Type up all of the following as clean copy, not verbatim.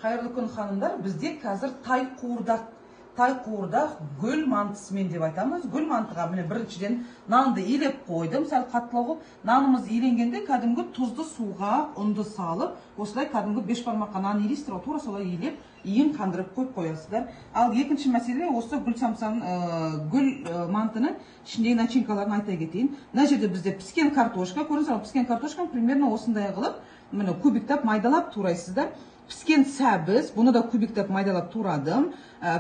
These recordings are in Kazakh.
Қайырлы күн ханымдар, бізде қазір тай қуырдақ гүл мантысымен деп айтамыз. Гүл мантыға міне біріншіден нанды елеп қойдым, сәл қаттылау қылып. Нанымыз еленгенде кәдімгі тұзды суға ұнды салып, осылай кәдімгі 5 бармаққа нан елестір, тура солай елеп, иін қандырып қойып қоясыздар. Ал екінші мәселе осы гүл мантының ішіндегі начинкаларын айта кетейін. Мына жерде бізде піскен картошка, көріңіз, піскен картошканы примерно осындай қылып, міне кубиктап майдалап турайсыздар. Піскен сәбіз, бұны да кубиктап майдалап турадым.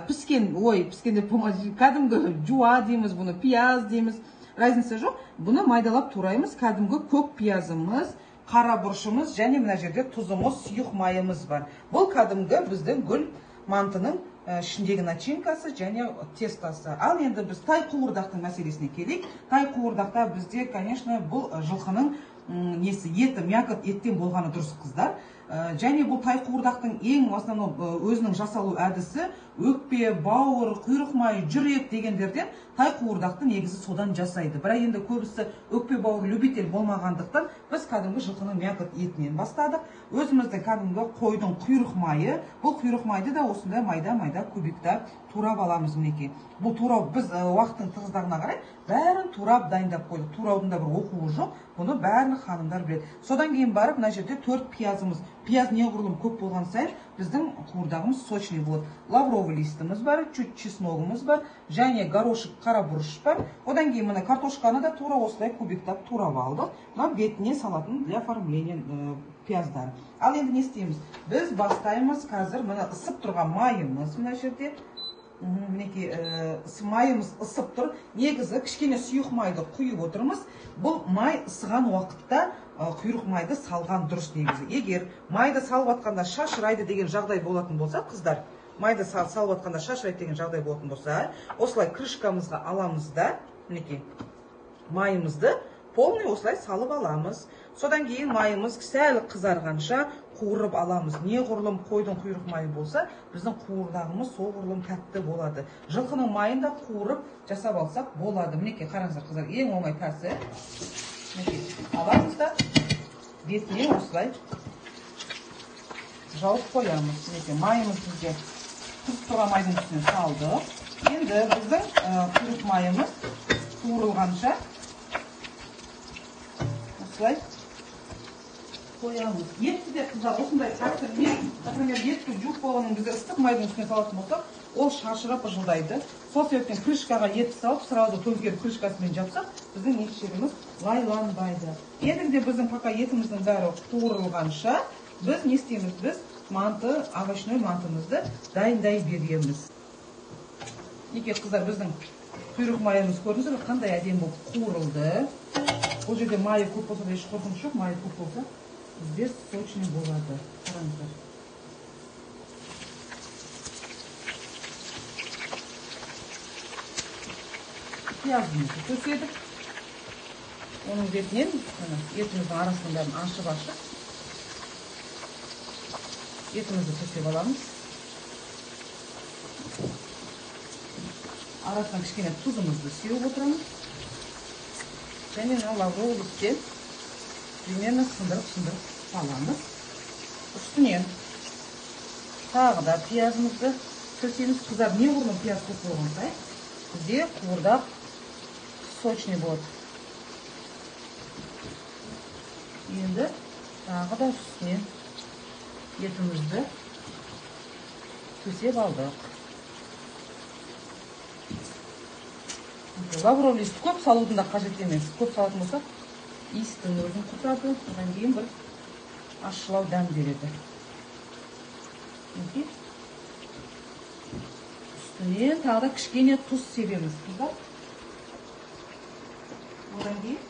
Піскенде кәдімгі жуа дейміз, бұны пияз дейміз. Разница жоқ. Бұны майдалап тураймыз. Кәдімгі көк пиязымыз, қара бұрышымыз және мына жерде тұзымыз, сұйық майымыз бар. Бұл кәдімгі біздің гүл мантының ішіндегі начинкасы және тестасы. Ал енді біз тай қуырдақтың мәселесіне келейік. Тай қуырдақта бізде, конечно, бұл жылқының еті, мякот еттен болғаны дұрыс қыздар. Және бұл тай қуырдақтың ең основном өзінің жасалу әдісі өкпе, бауыр, құйрық майы, жүрек дегендерден тай қуырдақты негізі содан жасайды. Бірақ енді көбісі өкпе, бауыр, любитель болмағандықтан біз кәдімгі жылқының мякот етінен бастадық. Өзімізді кәдімгі қойдың құйрық майы, бұл құйрық майды да осындай майда кубикта турап аламыз мінекей. Бұл турау біз уақыттың тығыздығына қарай бәрін турап дайындап қойдық. Тураудың да бір оқуы жоқ. Бұны бәрін ханымдар біледі. Содан кейін барып, мына жерде 4 пиязымыз. Пияз неғұрлым көп болған сайын біздің қуырдағымыз сочный болады. Лавровый листіміз бар, чуть чесногымыз бар, және горошек, қара бұрыш бар. Одан кейін мына картошканы да тура осылай кубиктап турап алдық. Мына бетіне салатын для оформления пияздары. Ал енді не істейміз? Біз бастаймыз қазір мына ысып тұрған майымыз мына жерде. Мінекей майымыз ысып тұр. Негізі кішкене сұйық майды құйып отырмыз. Бұл май ысыған уақытта құйрық майды салған дұрыс негізі. Егер майды салып атқанда шашырайды деген жағдай болатын болса, қыздар, майды салып атқанда шашырайды деген жағдай болатын болса, осылай крышкамызға аламыз да, мінекей, майымызды полный осылай салып аламыз. Содан кейін майымыз сәл қызарғанша қуырып аламыз. Неғұрлым қойдың құйрық майы болса, біздің қуырдағымыз соғұрлым тәтті болады. Жылқының майын да қуырып жасап алсақ болады. Мінекей, қараңыздар қыздар, ең оңай тәсіл. Аламыз да бетіне осылай жауып қоямыз. Мінекей, майымыз бізде қызып тұрған майдың үстіне салдық. Енді біздің құйрық майымыз қуырылғанша осылай қоямыз. Етті де қыздар осындай тәсілмен, например, етті жуық болғанын бізде ыстық майдың үстіне салатын болсақ, ол шашырап жылдайды. Сол себептен крышкаға етті салып, сразу төңкеріп крышкасымен жапсақ, біздің ет жеріміз лайланбайды. Енді біздің пока етіміздің бәрі қуырылғанша, біз не істейміз? Біз овощной мантымызды дайындай береміз. Неке қыздар, біздің құйрық майымыз көрдіңіздер, қандай әдемі болып қуырылды. Бұл жерде майы көп болса да еш қорқыныш жоқ, майы көп болса бізде сочный болады. Қараңыздар. Пиязымызды төседік. Оның бетінен етіміздің арасының бәрін ашып етімізді төсеп аламыз. Арасынан кішкене тұзымызды сеуіп отырамыз. Және лавровый листтен примерно сындырып саламыз. Үстінен тағы да пиязымызды төсейміз. Қыздар, неғұрлым пияз көп болған сайын бізде қуырдақ сочный болады. Енді тағы да үстінен етімізді төсеп алдық. Лавровый лист көп салудың да қажет емес. Көп салатын болсақ, иістің өзін құртады, одан кейін бір ащылау дәм береді. Үстінен тағы да кішкене тұз себеміз. Одан кейін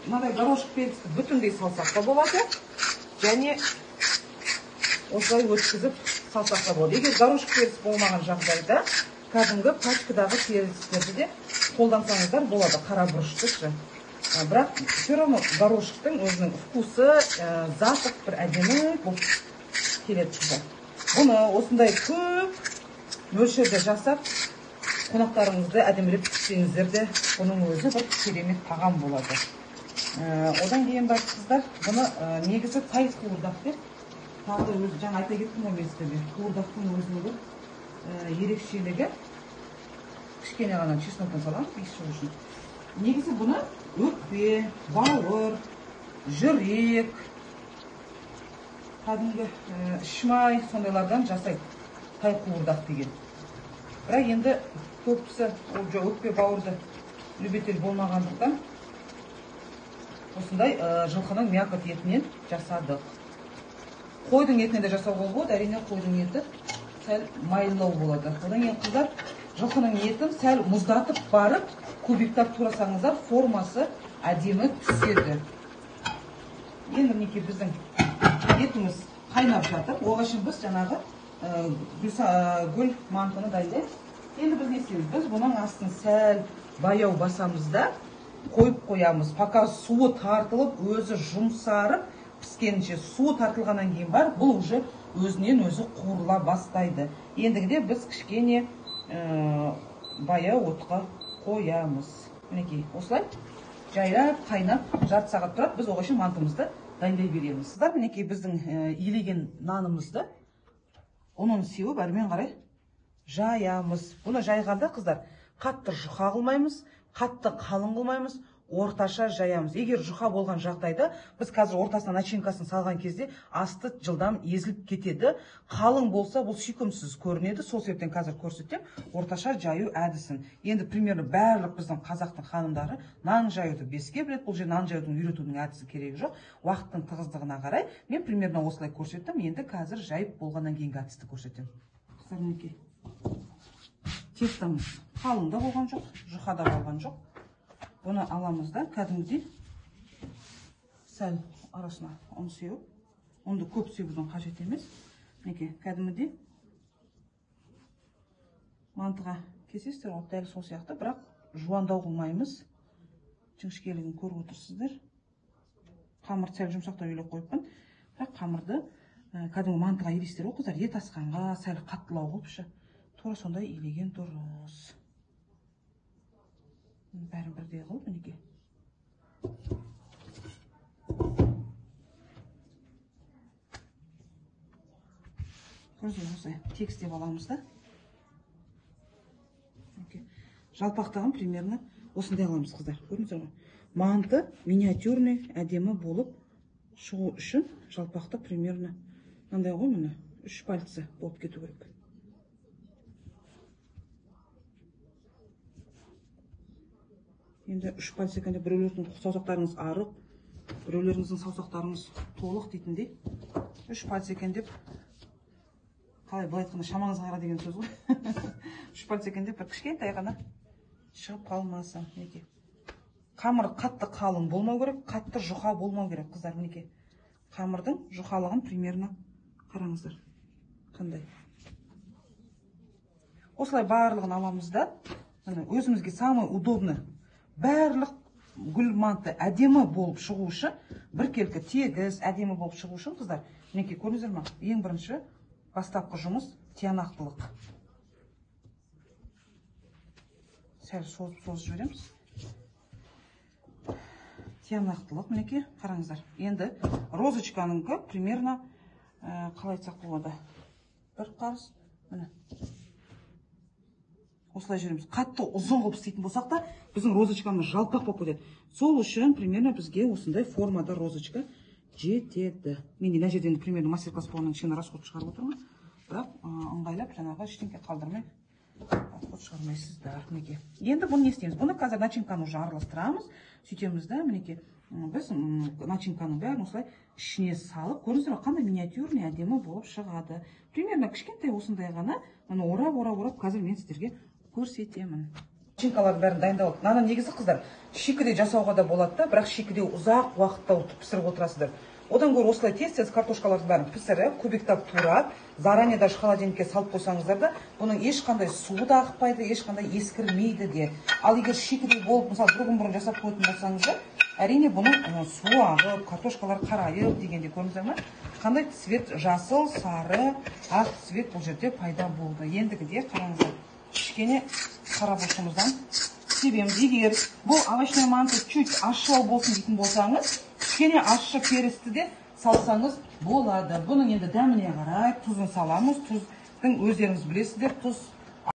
мынадай горошек перцті бүтіндей салсақ та болады, және осылай өткізіп салсақ та болады. Егер горошек перц болмаған жағдайда кәдімгі пачкадағы перцтерді де қолдансаңыздар болады, қара бұрышты. Бірақ все равно горошектің өзінің вкусы, запах бір әдемі болып келеді. Бұны осындай көп мөлшерде жасап, қонақтарыңызды әдемілеп күтсеңіздер де, бұның өзі бір керемет тағам болады. Одан кейін бар қыздар, бұны негізі тай қуырдақ деп тағы да өзі жаңа айта кеттім ғой мен сіздерге, қуырдақтың өзінің бір ерекшелігі кішкене ғана чесноктан саламыз иіс шығу үшін. Негізі бұны өкпе, бауыр, жүрек, кәдімгі ішмай сондайлардан жасайды тай қуырдақ деген. Бірақ енді көбісі өкпе, бауырды любитель болмағандықтан осындай жылқының мякоть етінен жасадық. Қойдың етінен де жасауға болады, әрине қойдың еті сәл майлау болады. Одан кейін қыздар жылқының етін сәл мұздатып барып, кубиктап турасаңыздар, формасы әдемі түседі. Енді мінекей біздің етіміз қайнап жатыр. Оған үшін біз жаңағы гүл мантыны дайындаймыз. Енді біз не істейміз? Біз бұның астын сәл баяу басамыз да қойып қоямыз. Пока суы тартылып, өзі жұмсарып, піскенше суы тартылғаннан кейін бар, бұл уже өзінен өзі қуырыла бастайды. Ендігіде біз кішкене баяу отқа қоямыз. Мінекей, осылай жайрап, қайнап, жарты сағат тұрады. Біз оған үшін мантымызды дайындай береміз. Қыздар, мінекей біздің илеген нанымызды оның сеуіп әрмен қарай жаямыз. Бұны жайғанда қыздар қатты жұқа қылмаймыз, қатты қалың қылмаймыз, орташа жаямыз. Егер жұқа болған жағдайда біз қазір ортасына начинкасын салған кезде асты жылдам езіліп кетеді. Қалың болса бұл сүйкімсіз көрінеді. Сол себептен қазір көрсетем орташа жаю әдісін. Енді примерно барлық біздің қазақтың ханымдары нан жаюды беске біледі. Бұл же нан жаюдың үйретудің әдісі керегі жоқ. Уақыттың тығыздығына қарай мен примерно осылай көрсеттім. Енді қазір жайып болғаннан кейінгі әдісті көрсетем. Қыздар, мінекей тестамыз қалың да болған жоқ, жұқа да болған жоқ. Бұны аламыз да кәдімгідей сәл арасына ұн сеуіп, ұнды көп сеудің қажет емес. Мінекей кәдімгідей мантыға кесесіздер, дәл сол сияқты, бірақ жуандау қылмаймыз. Жіңішкелігін көріп отырсыздар. Қамыр сәл жұмсақтау үйлеп қойыппын. Бірақ қамырды кәдімгі мантыға елестер ғой қыздар, ет асқанға сәл қаттылау қылыпшы. Тура сондай илеген дұрыс. Бәрін бірдей қылып, мінекей. Көрсен осылай текстеп аламыз да. Жалпақтағын примерно осындай аламыз қыздар. Көрдіңіздер ме? Манты миниатюрный әдемі болып шығу үшін жалпақты примерно мынандай ғой, міне 3 пальцы болып кету керек. Енді 3 пальцы екенде біреулердің саусақтарыңыз арық, біреулеріңіздің саусақтарыңыз толық дейтіндей. 3 пальцы екен деп, қалай былай айтқанда шамаңызға қара деген сөз ғой. 3 пальцы екен деп бір кішкентай ғана шығып қалмасын. Мінекей. Қамыр қатты қалың болмау керек, қатты жұқа болмау керек, қыздар. Мінекей. Қамырдың жұқалығын примерно қараңыздар. Қандай. Осылай барлығын аламыз да, өзімізге самый удобный барлық гүл манты әдемі болып шығу үшін, біркелкі тегіс әдемі болып шығу үшін, қыздар, мінекей көрдіңіздер ме? Ең бірінші бастапқы жұмыс тиянақтылық. Сәл созып жібереміз. Тиянақтылық, мінекей, қараңыздар. Енді розочканыңкі примерно қалай айтсақ болады? Бір қарыс, міне. Осылай жүреміз. Қатты ұзын қылып істейтін болсақ та, біздің розочкамыз жалпақ болып кетеді. Сол үшін примерно бізге осындай формада розочка жетеді. Мен мына жерден примерно мастер-класс болғаннан кішкене расход шығарып отырмын. Бірақ ыңғайлап жаңағы ештеңке қалдырмай расход шығармайсыздар. Мінекей. Енді бұны не істейміз? Бұны қазір начинканы уже араластырамыз. Сөйтеміз да, мінекей. Біз начинканың бәрін осылай ішіне салып, көрдіңіздер ме, қандай миниатюрный әдемі болып шығады. Примерно кішкентай осындай ғана, орап, қазір мен сіздерге көрсетемін. Начинкалардың бәрін дайындалып. Наны негізі қыздар, шикіде жасауға да болады да, бірақ шикіде ұзақ уақытта пісіріп отырасыздар. Одан гөрі осылай тез картошкалардың бәрін пісіріп, кубиктап турап, заранее даже холодильникке салып қойсаңыздар да, бұның ешқандай суы да ақпайды, ешқандай ескірмейді де. Ал егер шикіде болып, мысалы, бір күн бұрын жасап қоятын болсаңыздар, әрине бұның суы ағып, картошкалар қарайып дегенде көрдіңіздер ме? Қандай цвет жасыл, сары, ақ цвет бұл жерде пайда болды. Ендігіде қараңыздар, кішкене қарабұлшымыздан себеміз. Егер бұл овощной манты чуть ащылау болсын дейтін болсаңыз, кішкене ащы перісті де салсаңыз болады. Бұның енді дәміне қарай тұзын саламыз. Тұздың өздеріңіз білесіздер, тұз